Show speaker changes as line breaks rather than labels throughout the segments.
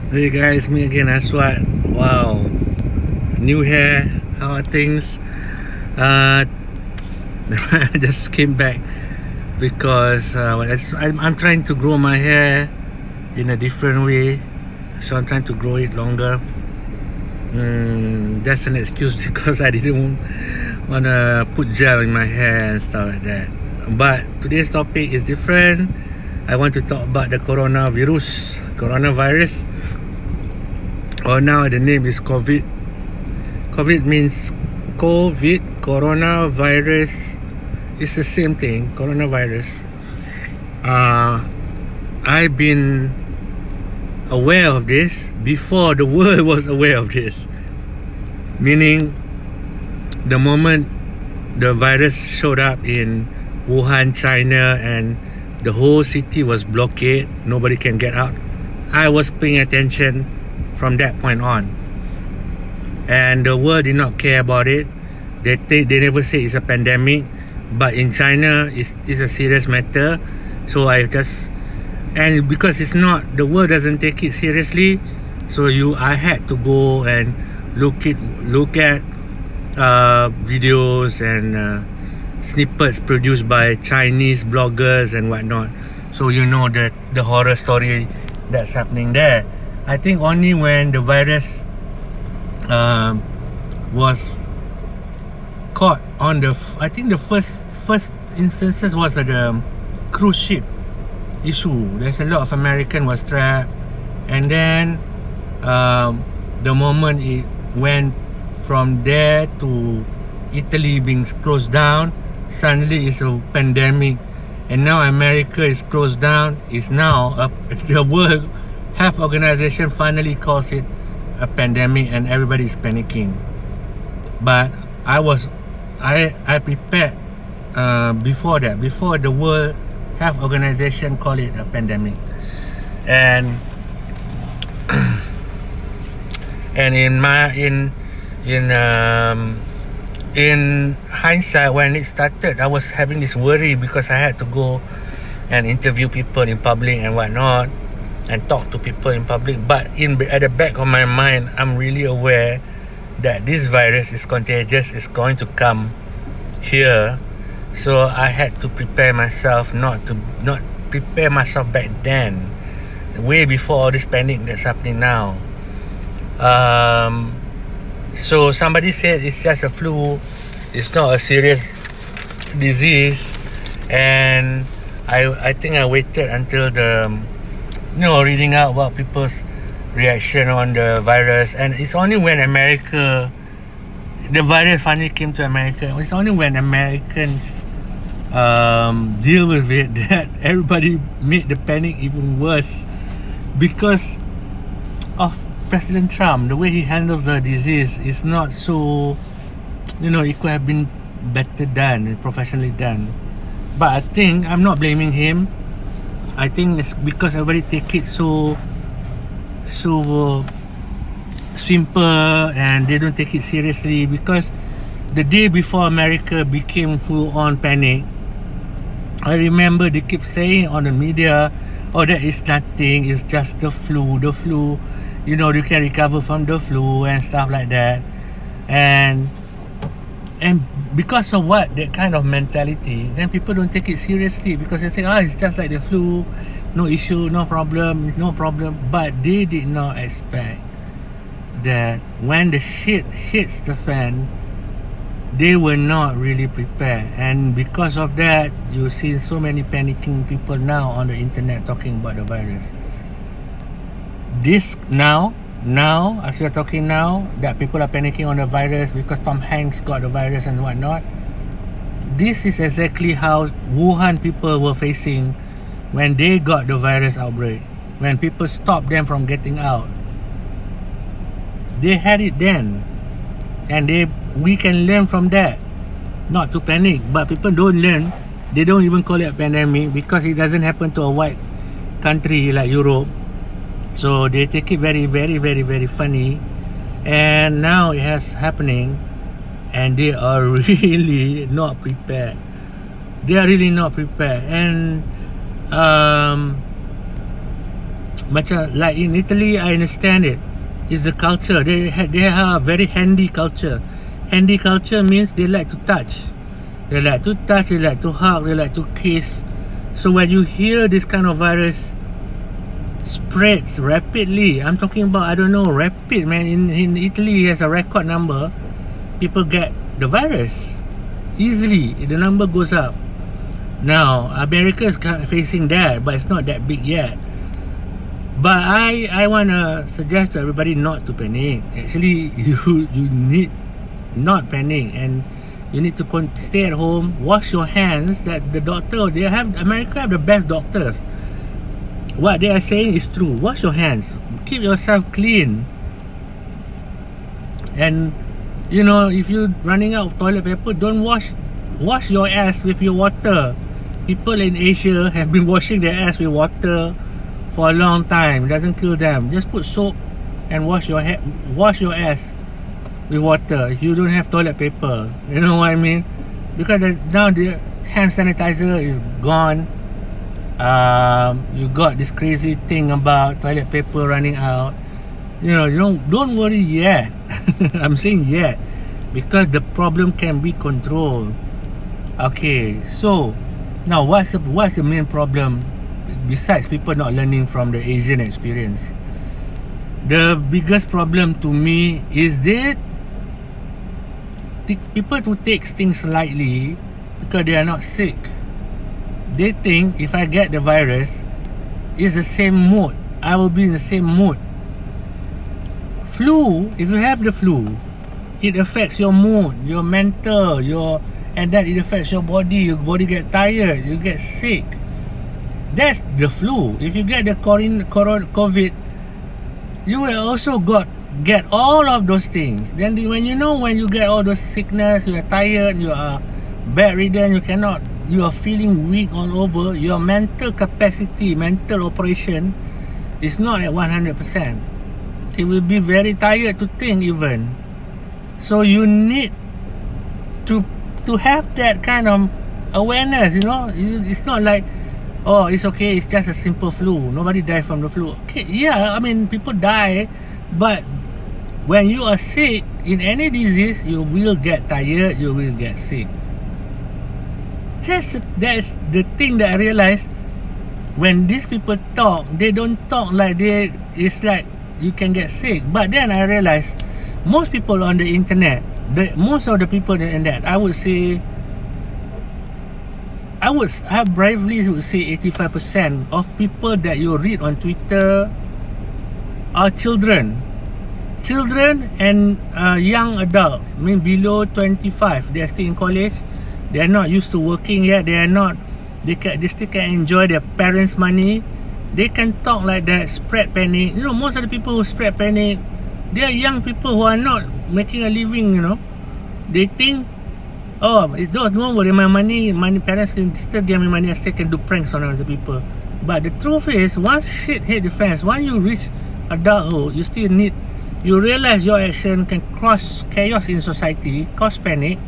Hey guys, me again, Aswat. Wow, new hair. How are things? Uh, I just came back because I'm trying to grow my hair in a different way. So I'm trying to grow it longer. That's an excuse because I didn't want to put gel in my hair and stuff like that. But today's topic is different. I want to talk about the coronavirus. Or now the name is COVID. COVID means coronavirus. It's the same thing, coronavirus. I've been aware of this before the world was aware of this. Meaning, the moment the virus showed up in Wuhan, China, and the whole city was blockaded, nobody can get out, I was paying attention from that point on. And the world did not care about it. They never say it's a pandemic, but in China it's a serious matter. So and because it's not, the world doesn't take it seriously, so I had to go and look at videos and snippets produced by Chinese bloggers and whatnot. So the horror story that's happening there. I think only when the virus was caught on I think the first instances was at the cruise ship issue. There's a lot of American was trapped, and then the moment it went from there to Italy being closed down, suddenly it's a pandemic, and now America is closed down. It's now the World Health Organization finally calls it a pandemic, and everybody is panicking. But I prepared before that, before the World Health Organization call it a pandemic, and in hindsight, when it started, I was having this worry because I had to go and interview people in public and whatnot, and talk to people in public. But at the back of my mind, I'm really aware that this virus is contagious, is going to come here. So I had to prepare myself, not prepare myself back then, way before all this panic that's happening now. So somebody said it's just a flu, it's not a serious disease, and I think I waited until reading out about people's reaction on the virus, and it's only when the virus finally came to America, it's only when Americans deal with it that everybody made the panic even worse because of President Trump. The way he handles the disease is not so, it could have been better done, professionally done. But I think I'm not blaming him. I think it's because everybody take it so simple, and they don't take it seriously. Because the day before America became full-on panic, I remember they keep saying on the media, "Oh, that is nothing. It's just the flu. The flu, you can recover from the flu and stuff like that." And because of that kind of mentality, then people don't take it seriously because they say, it's just like the flu, no issue, no problem, it's no problem. But they did not expect that when the shit hits the fan, they were not really prepared. And because of that, you see so many panicking people now on the internet talking about the virus. This now, as we are talking now, that people are panicking on the virus because Tom Hanks got the virus and whatnot. This is exactly how Wuhan people were facing when they got the virus outbreak. When people stopped them from getting out, they had it then, and we can learn from that, not to panic. But people don't learn. They don't even call it a pandemic because it doesn't happen to a white country like Europe. So they take it very, very, very, very funny. And now it has happening, and they are really not prepared. They are really not prepared. And macam like in Italy, I understand it. It's the culture. They have very handy culture. Handy culture means they like to touch. They like to touch, they like to hug, they like to kiss. So when you hear this kind of virus spreads rapidly, I'm talking about, I don't know, rapid, man. In Italy, it has a record number. People get the virus easily. The number goes up. Now, America is facing that, but it's not that big yet. But I want to suggest to everybody not to panic. Actually, you need not panic, and you need to stay at home, wash your hands. That the doctor, America have the best doctors. What they are saying is true. Wash your hands, keep yourself clean, and you know, if you're running out of toilet paper, don't wash your ass with your water. People in Asia have been washing their ass with water for a long time. It doesn't kill them. Just put soap and wash your ass with water if you don't have toilet paper. You know what I mean? Because now the hand sanitizer is gone. You got this crazy thing about toilet paper running out. You know, don't worry yet. I'm saying yet, because the problem can be controlled. Okay, so now what's the main problem besides people not learning from the Asian experience? The biggest problem to me is that people who take things lightly because they are not sick. They think if I get the virus, it's the same mood. I will be in the same mood. Flu, if you have the flu, it affects your mood, your mental, and then it affects your body. Your body get tired, you get sick. That's the flu. If you get the COVID, you will also get all of those things. Then when you get all those sickness, you are tired, you are bedridden, you are feeling weak all over, your mental capacity, mental operation is not at 100%. It will be very tired to think even. So you need to have that kind of awareness, It's not like, oh, it's okay, it's just a simple flu. Nobody died from the flu. Okay, yeah, I mean, people die, but when you are sick in any disease, you will get tired, you will get sick. That's the thing that I realized. When these people talk, they don't talk like it's like you can get sick. But then I realized most people on the internet, most of the people on the internet, I bravely would say 85% of people that you read on Twitter are children and young adults. I mean, below 25, they are still in college. They are not used to working yet. They still can enjoy their parents' money. They can talk like that, spread panic. Most of the people who spread panic, they are young people who are not making a living. They think, oh, don't worry, my parents can still give me money. I still can do pranks on other people. But the truth is, once shit hit the fans, once you reach adulthood, you realize your action can cause chaos in society, cause panic.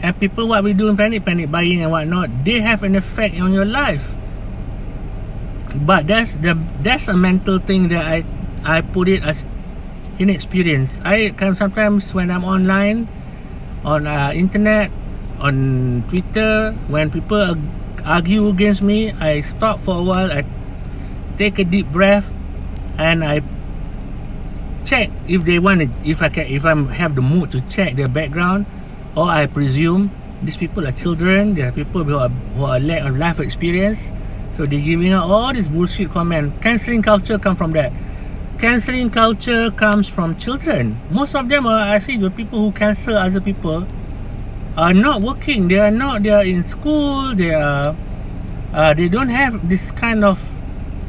And people, what we do in panic buying and whatnot, they have an effect on your life. But that's a mental thing that I put it as inexperience. I can sometimes, when I'm online, on internet, on Twitter, when people argue against me, I stop for a while, I take a deep breath, and I check if I have the mood to check their background, or I presume these people are children, they are people who are lack of life experience, so they're giving out all this bullshit comment. Cancelling culture come from that. Cancelling culture comes from children. Most of them I see the people who cancel other people are not working. They are in school. They don't have this kind of,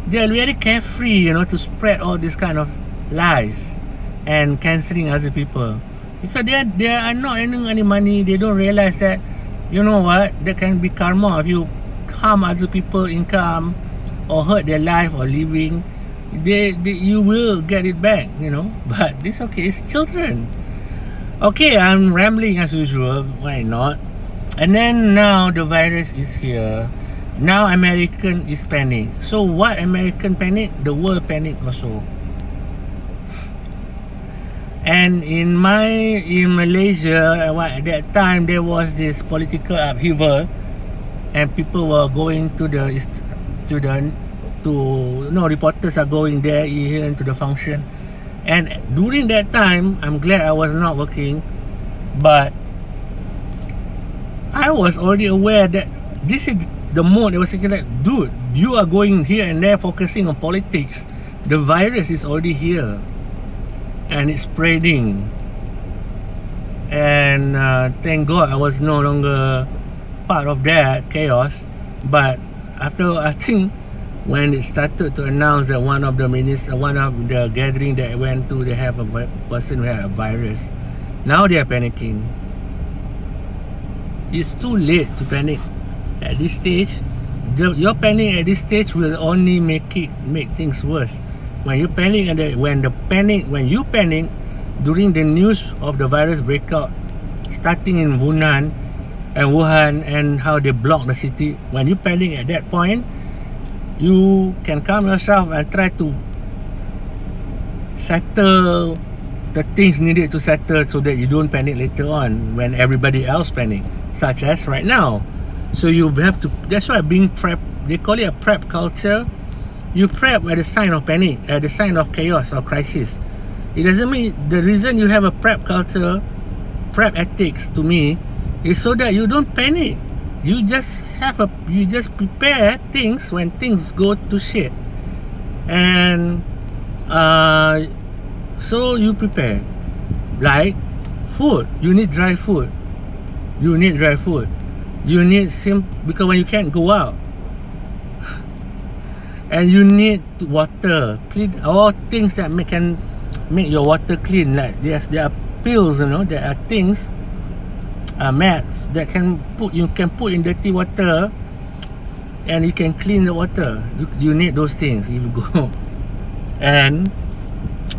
they are very carefree, to spread all this kind of lies and cancelling other people. Because they are not earning any money. They don't realize that, there can be karma if you harm other people income or hurt their life or living. You will get it back, But it's okay, it's children. Okay, I'm rambling as usual. Why not? And then now the virus is here. Now American is panic. So what American panic? The world panic also. And in Malaysia, at that time there was this political upheaval, and people were going to reporters are going there here into the function. And during that time, I'm glad I was not working, but I was already aware that this is the mode. I was thinking like, dude, you are going here and there focusing on politics. The virus is already here and it's spreading. And thank God I was no longer part of that chaos. But after, I think, when it started to announce that one of the gathering that I went to, they have a person who had a virus. Now they are panicking. It's too late to panic at this stage. Your panic at this stage will only make things worse. When you panic during the news of the virus breakout, starting in Wuhan and how they blocked the city. When you panic at that point, you can calm yourself and try to settle the things needed to settle so that you don't panic later on when everybody else panic, such as right now. So you have to, that's why being prep, they call it a prep culture. You prep at the sign of panic, at the sign of chaos or crisis. It doesn't mean, the reason you have a prep culture, prep ethics to me, is so that you don't panic. You just prepare things when things go to shit. And so you prepare. Like food, you need dry food. You need because when you can't go out, and you need water, clean, all things that can make your water clean. Like there are pills, there are things, mats that you can put in dirty water, and you can clean the water. You need those things if you go. And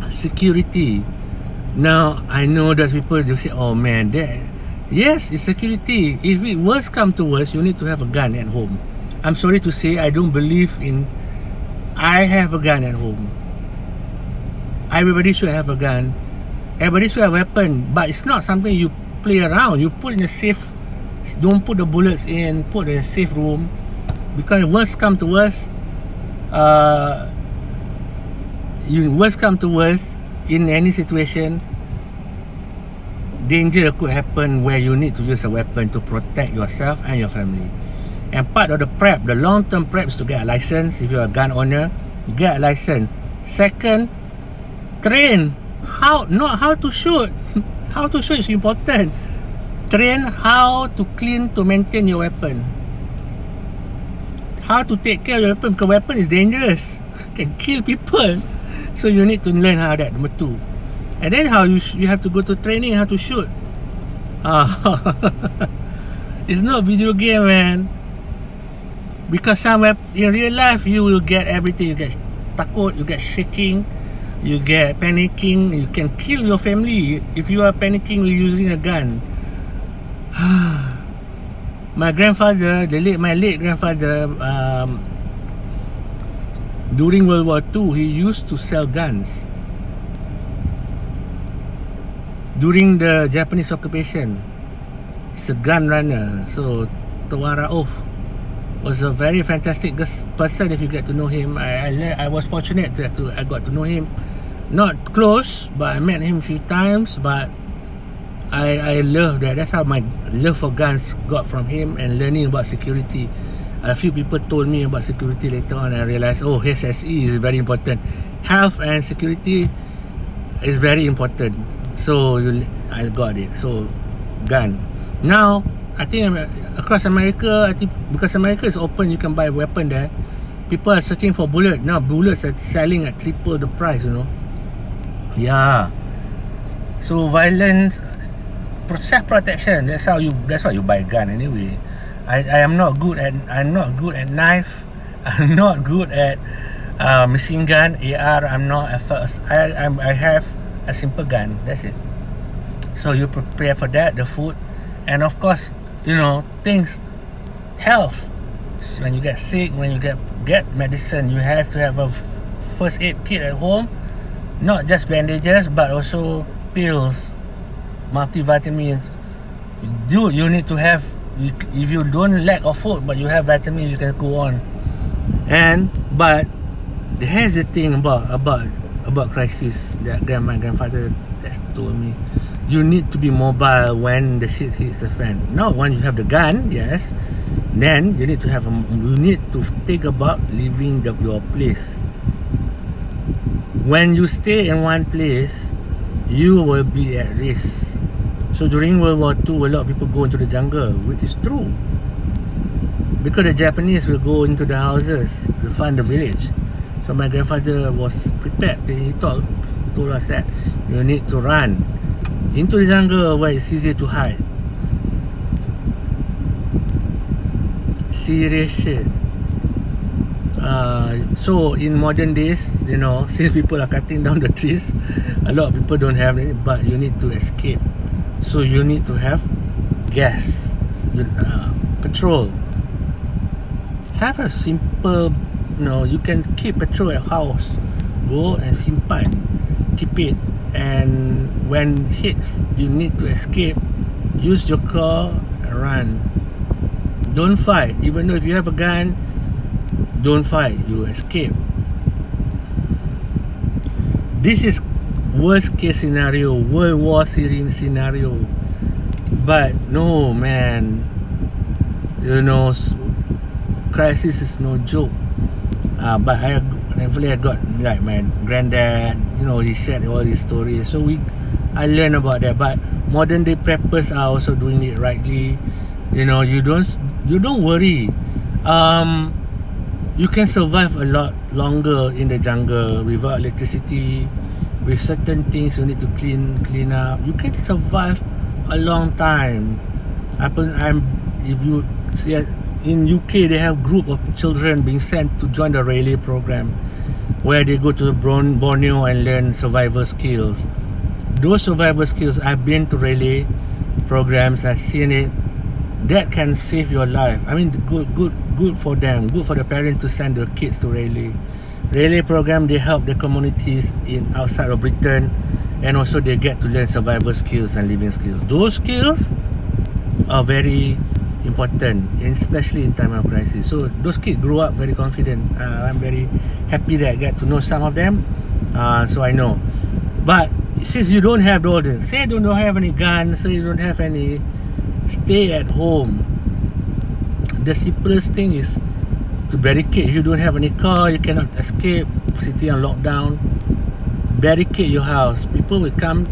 security. Now I know there's people who say, "Oh man, yes, it's security. If it worst come to worst, you need to have a gun at home." I'm sorry to say, I don't believe in. I have a gun at home. Everybody should have a gun. Everybody should have a weapon, but it's not something you play around. You put in a safe. Don't put the bullets in. Put in a safe room, because worst come to worst, in any situation, danger could happen where you need to use a weapon to protect yourself and your family. And part of the prep, the long-term prep, is to get a license. If you're a gun owner, get a license. Second, train not how to shoot. How to shoot is important. Train how to clean, to maintain your weapon. How to take care of your weapon, because weapon is dangerous. Can kill people. So you need to learn how that, number two. And then how you have to go to training how to shoot. It's not video game, man. Because in real life, you will get everything. You get takut, you get shaking, you get panicking. You can kill your family if you are panicking using a gun. My grandfather, my late grandfather, during World War II, he used to sell guns. During the Japanese occupation, he's a gun runner. So Tuan Rauf was a very fantastic person. If you get to know him, I was fortunate that I got to know him. Not close, but I met him a few times. But I love that. That's how my love for guns got from him, and learning about security. A few people told me about security later on. I realized, HSE is very important. Health and security is very important. So I got it. So gun. Now I think across America, I think because America is open, you can buy a weapon there. People are searching for bullets. Now bullets are selling at triple the price. Yeah. So violence, self-protection. That's why you buy a gun anyway. I'm not good at knife. I'm not good at machine gun, AR. I'm not at first. I have a simple gun. That's it. So you prepare for that, the food, and of course, things, health, when you get sick, when you get medicine, you have to have a first aid kit at home. Not just bandages, but also pills, multivitamins. You need to have. If you don't lack of food, but you have vitamins, you can go on. But here's the thing about crisis that my grandfather has told me. You need to be mobile when the shit hits the fan. Now, when you have the gun, yes, then you need to think about leaving your place. When you stay in one place, you will be at risk. So during World War II, a lot of people go into the jungle, which is true. Because the Japanese will go into the houses to find the village. So my grandfather was prepared. He told us that you need to run into the jungle where it's easier to hide. Serious shit. So in modern days, since people are cutting down the trees, a lot of people don't have it, but you need to escape. So you need to have gas, petrol. Have a simple, you can keep petrol at house. Go and simpan, keep it. And when hits, you need to escape. Use your car and run. Don't fight. Even though if you have a gun, don't fight. You escape. This is worst case scenario, World War scenario. But no, man. Crisis is no joke. But thankfully I got like my granddad. He shared all his stories. So I learned about that. But modern day preppers are also doing it rightly. You don't worry. You can survive a lot longer in the jungle without electricity. With certain things you need to clean up, you can survive a long time. If you see in UK, they have group of children being sent to join the Rayleigh program, where they go to Borneo and learn survival skills. Those survival skills, I've been to Rayleigh programs, I've seen it. That can save your life. I mean, good for them. Good for the parents to send their kids to Rayleigh. Rayleigh program, they help the communities outside of Britain, and also they get to learn survival skills and living skills. Those skills are very important, especially in time of crisis. So those kids grow up very confident. I'm very happy that I get to know some of them. So I know. But since you don't have those, say you don't have any guns, so you don't have any, stay at home. The simplest thing is to barricade. If you don't have any car, you cannot escape, city on lockdown, barricade your house. People will come.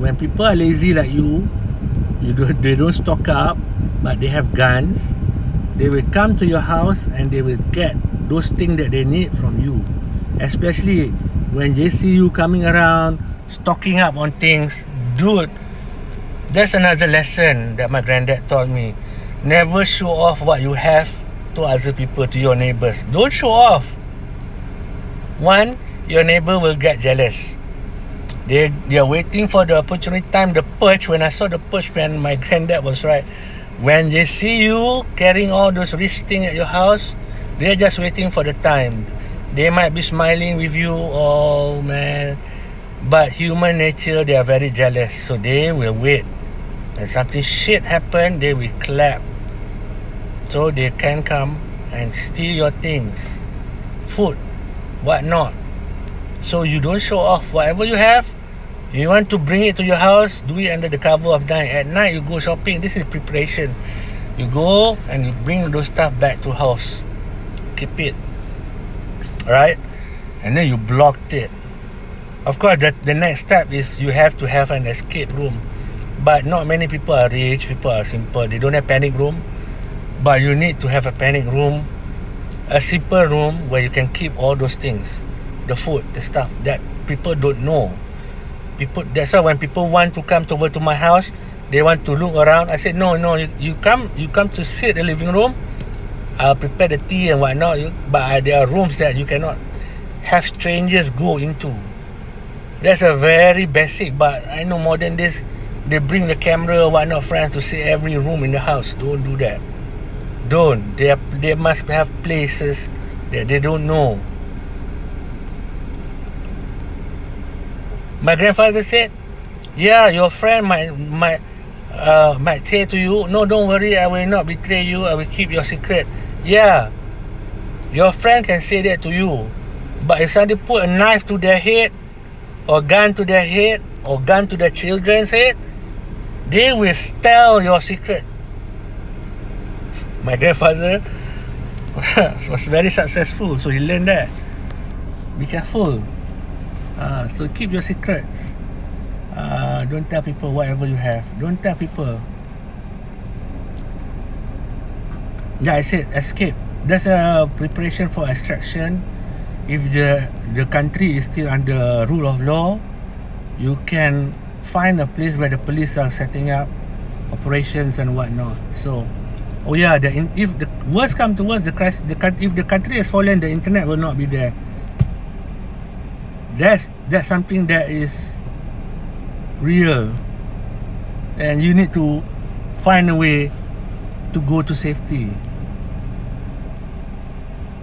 When people are lazy like they don't stock up, but they have guns, they will come to your house and they will get those things that they need from you. Especially when they see you coming around, stocking up on things. Dude, that's another lesson that my granddad taught me. Never show off what you have to other people, to your neighbors. Don't show off. One, your neighbor will get jealous. They are waiting for the opportunity time, the perch. When I saw the perch, man, my granddad was right. When they see you carrying all those rich things at your house, they're just waiting for the time. They might be smiling with you, oh man. But human nature, they are very jealous. So they will wait. And something shit happen, they will clap. So they can come and steal your things, food, whatnot. So you don't show off whatever you have. You want to bring it to your house, do it under the cover of night. At night you go shopping. This is preparation. You go and you bring those stuff back to house. Keep it. Alright? And then you blocked it. Of course, the next step is you have to have an escape room. But not many people are rich, people are simple. They don't have panic room. But you need to have a panic room, a simple room where you can keep all those things, the food, the stuff that people don't know. That's why when people want to come over to my house, they want to look around. I said, no, you come to sit in the living room. I'll prepare the tea and whatnot. But there are rooms that you cannot have strangers go into. That's a very basic. But I know modern days, they bring the camera or whatnot, friends, to see every room in the house. Don't do that. Don't. They must have places that they don't know. My grandfather said, yeah, your friend might say to you, no, don't worry, I will not betray you, I will keep your secret. Yeah, your friend can say that to you, but if somebody put a knife to their head, or gun to their head, or gun to their children's head, they will steal your secret. My grandfather was very successful, so he learned that. Be careful. So keep your secrets. Don't tell people whatever you have. Don't tell people. Yeah, I said escape. There's a preparation for extraction. If the country is still under rule of law, you can find a place where the police are setting up operations and whatnot. So, oh yeah, if the worst come to worst, if the country has fallen, the internet will not be there. That's something that is real, and you need to find a way to go to safety,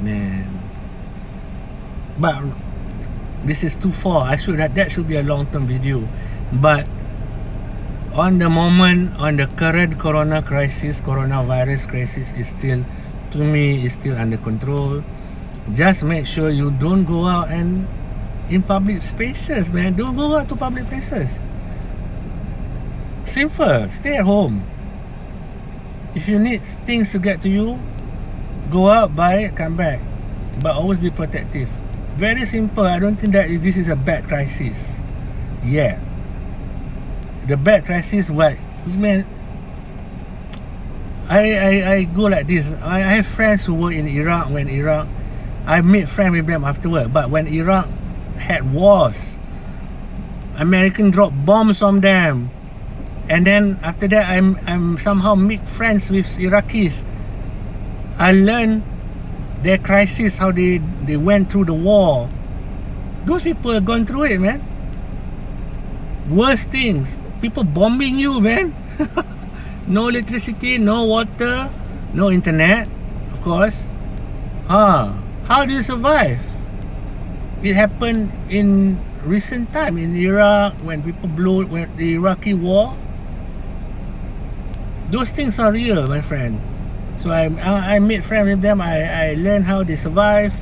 man. But this is too far. That should be a long-term video. But on the moment, on the current coronavirus crisis is still, to me, is still under control. Just make sure you don't go out and in public spaces, man. Don't go out to public places. Simple. Stay at home. If you need things to get to you, go out, buy it, come back. But always be protective. Very simple. I don't think that this is a bad crisis. Yeah. The bad crisis, what? Man, I go like this. I have friends who were in Iraq. When Iraq, I made friends with them afterward. But when Iraq had wars, American dropped bombs on them, and then after that, I'm somehow make friends with Iraqis. I learned their crisis, how they went through the war. Those people have gone through it, man. Worst things, people bombing you, man. No electricity, no water, no internet, of course. How do you survive? It happened in recent time in Iraq when the Iraqi war. Those things are real, my friend. So I made friends with them. I learned how they survive.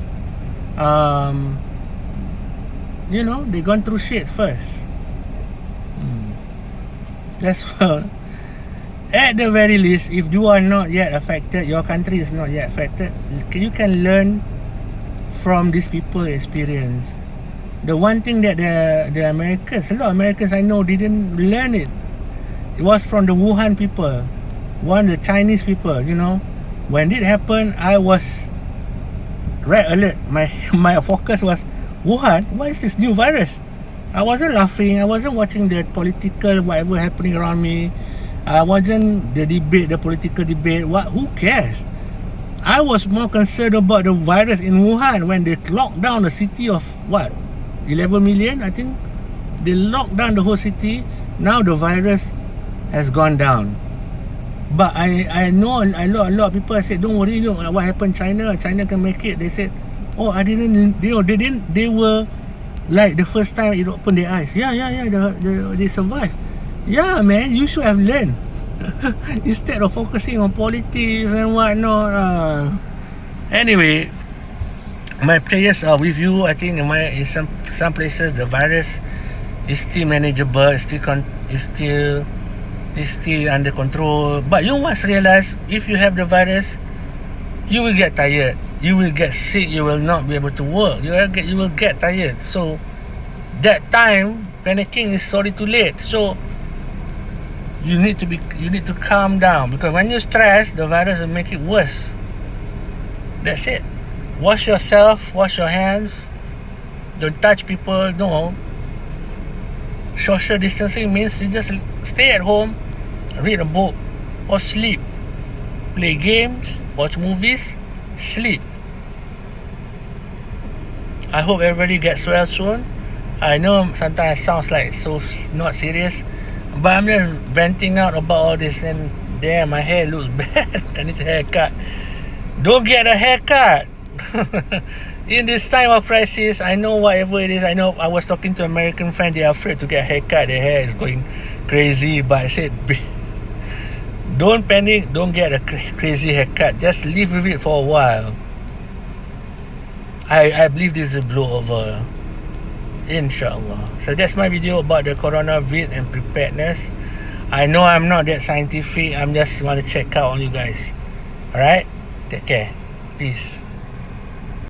You know, they gone through shit first. That's what. At the very least, if you are not yet affected, your country is not yet affected, you can learn from these people's experience. The one thing that the Americans, a lot of Americans I know didn't learn it. It was from the Wuhan people, the Chinese people, you know. When it happened, I was red alert. My focus was Wuhan. What is this new virus? I wasn't laughing. I wasn't watching the political whatever happening around me. I wasn't the political debate. Who cares? I was more concerned about the virus in Wuhan when they locked down the city of 11 million, I think. They locked down the whole city. Now the virus has gone down. But I know a lot of people said, don't worry, you know what happened China can make it. They said, oh, I didn't, you know, they were like the first time it opened their eyes. Yeah, they survived. Yeah, man, you should have learned. Instead of focusing on politics and whatnot. Anyway, my prayers are with you. I think in some places the virus is still manageable. It's still under control. But you must realize, if you have the virus, you will get tired. You will get sick. You will not be able to work. You will get tired. So that time, panicking is sorry too late. So you need to calm down, because when you stress, the virus will make it worse. That's it. Wash yourself. Wash your hands. Don't touch people. No. Social distancing means you just stay at home, read a book, or sleep. Play games, watch movies, sleep. I hope everybody gets well soon. I know sometimes it sounds like so not serious, but I'm just venting out about all this, and Damn, my hair looks bad. I need a haircut. Don't get a haircut. In this time of crisis, I know whatever it is. I know I was talking to American friend. They are afraid to get a haircut. Their hair is going crazy. But I said, don't panic. Don't get a crazy haircut. Just live with it for a while. I believe this will blow over, inshallah. So that's my video about the coronavirus and preparedness. I know I'm not that scientific. I'm just want to check out on you guys. Alright, take care, peace.